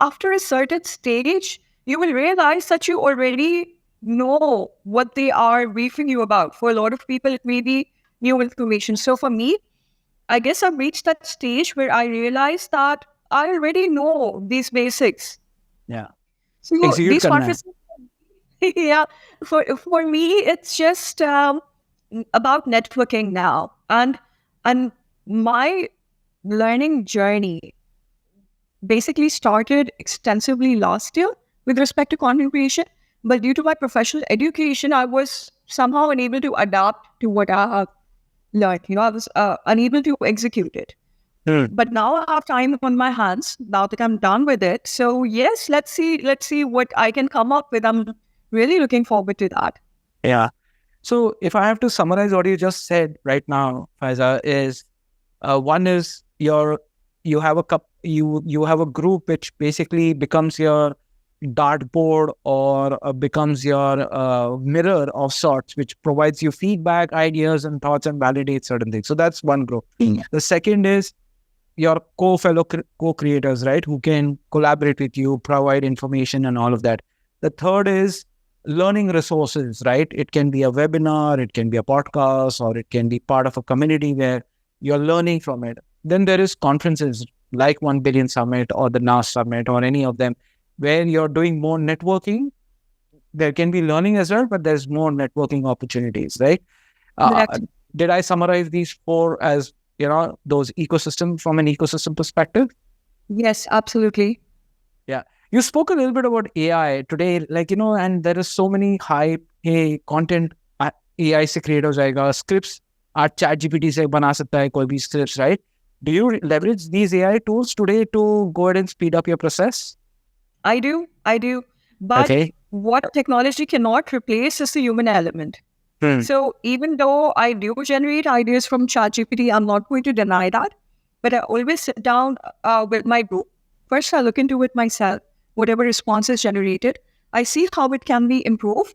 after a certain stage, you will realize that you already know what they are briefing you about. For a lot of people, it may be new information. So for me, I guess I've reached that stage where I realize that I already know these basics. Yeah. So these conferences, yeah, for me, it's just about networking now, and my learning journey basically started extensively last year with respect to content creation. But due to my professional education, I was somehow unable to adapt to what I have learned. I was unable to execute it. But now I have time on my hands now that I'm done with it. So yes, let's see what I can come up with. I'm really looking forward to that. Yeah. So if I have to summarize what you just said right now, Faiza, is one is you have a group which basically becomes your dartboard or becomes your mirror of sorts, which provides you feedback, ideas, and thoughts, and validates certain things. So that's one group. The second is your co-creators, right, who can collaborate with you, provide information and all of that. The third is learning resources, right? It can be a webinar, it can be a podcast, or it can be part of a community where you're learning from it. Then there is conferences like 1 Billion Summit or the NAS Summit or any of them where you're doing more networking. There can be learning as well, but there's more networking opportunities, right? Correct. Did I summarize these four as, those ecosystem from an ecosystem perspective? Yes, absolutely. Yeah. You spoke a little bit about AI today, and there is so many hype, hey, content, AI se create ho jayega, scripts, aaj ChatGPT se bana sakta hai koi bhi scripts, right? Do you leverage these AI tools today to go ahead and speed up your process? I do. But Okay. what technology cannot replace is the human element. So even though I do generate ideas from ChatGPT, I'm not going to deny that. But I always sit down with my group. First, I look into it myself. Whatever response is generated, I see how it can be improved.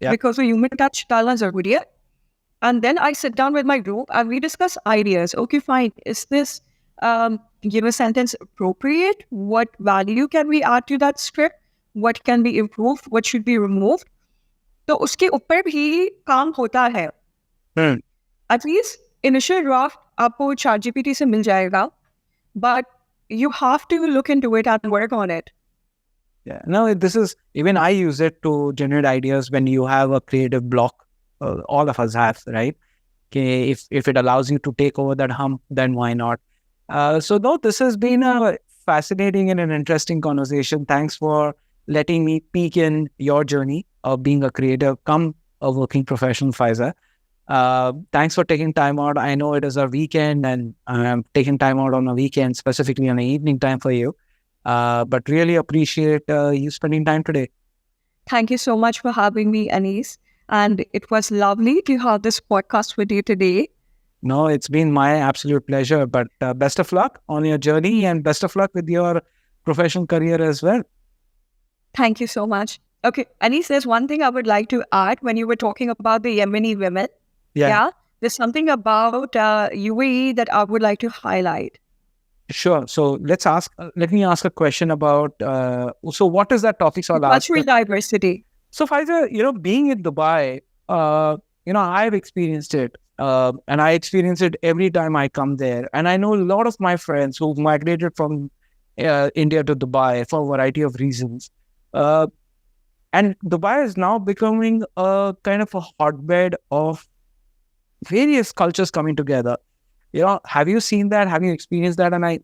Yeah. Because the human touch dalna zaruri hai. And then I sit down with my group and we discuss ideas. Okay, fine. Is this sentence appropriate? What value can we add to that script? What can be improved? What should be removed? तो उसके ऊपर भी काम होता है. At least initial draft आपको ChatGPT से मिल जाएगा, but you have to look into it and work on it. Yeah, no, this is, even I use it to generate ideas when you have a creative block. All of us have, right? Okay, if it allows you to take over that hump, then why not? So no, this has been a fascinating and an interesting conversation. Thanks for letting me peek in your journey of being a creator, come a working professional, Faiza. Thanks for taking time out. I know it is a weekend and I'm taking time out on a weekend, specifically on the evening time for you. But really appreciate you spending time today. Thank you so much for having me, Anis. And it was lovely to have this podcast with you today. No, it's been my absolute pleasure. But best of luck on your journey and best of luck with your professional career as well. Thank you so much. Okay, Anis, there's one thing I would like to add when you were talking about the Yemeni women. Yeah. There's something about UAE that I would like to highlight. Sure. So let me ask a question about, so what is that topic? So cultural diversity. So Faiza, being in Dubai, I've experienced it. And I experience it every time I come there. And I know a lot of my friends who've migrated from India to Dubai for a variety of reasons. And Dubai is now becoming a kind of a hotbed of various cultures coming together. Have you seen that? Have you experienced that? And I,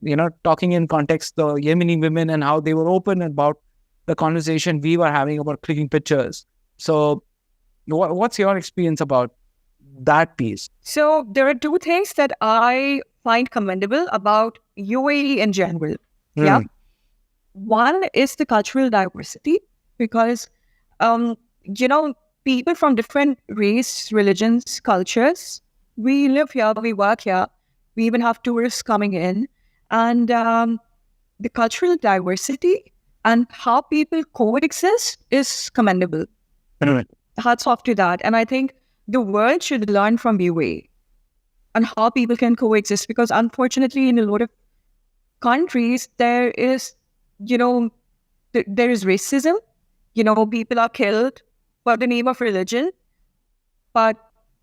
talking in context, the Yemeni women and how they were open about the conversation we were having about clicking pictures. So what's your experience about that piece? So there are two things that I find commendable about UAE in general. Yeah. One is the cultural diversity, because, people from different race, religions, cultures, we live here, we work here, we even have tourists coming in. And the cultural diversity and how people coexist is commendable. Hats off to that. And I think the world should learn from UAE and how people can coexist, because unfortunately in a lot of countries there is, there is racism. People are killed for the name of religion, but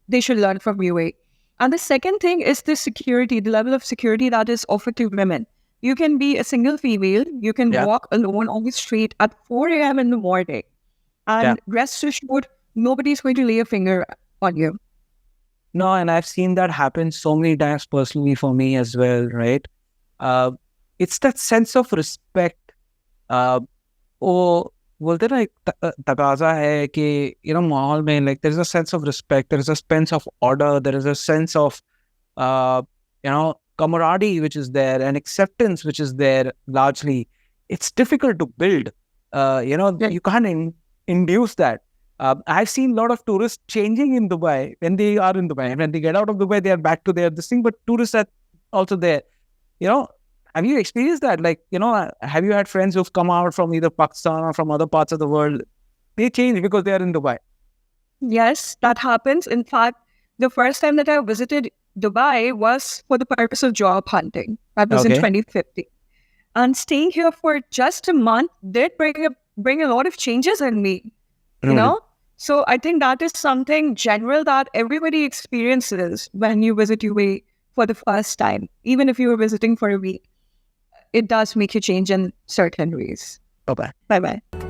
they should learn from UAE. And the second thing is the security, the level of security that is offered to women. You can be a single female, you can walk alone on the street at 4 a.m. in the morning, and rest assured, nobody's going to lay a finger on you. No, and I've seen that happen so many times personally for me as well, right? It's that sense of respect. बोलते ना एक तकाजा है कि माहौल में, like, there is a sense of respect, there is a sense of order, there is a sense of camaraderie which is there, and acceptance which is there largely. It's difficult to build. You can't induce that. I've seen a lot of tourists changing in Dubai when they are in Dubai. When they get out of Dubai, they are back to their this thing, but tourists are also there. Have you experienced that? Like, have you had friends who've come out from either Pakistan or from other parts of the world? They change because they are in Dubai. Yes, that happens. In fact, the first time that I visited Dubai was for the purpose of job hunting. That was in 2015. And staying here for just a month did bring a lot of changes in me. you know? So I think that is something general that everybody experiences when you visit UAE for the first time. Even if you were visiting for a week, it does make you change in certain ways. Bye-bye. Bye-bye.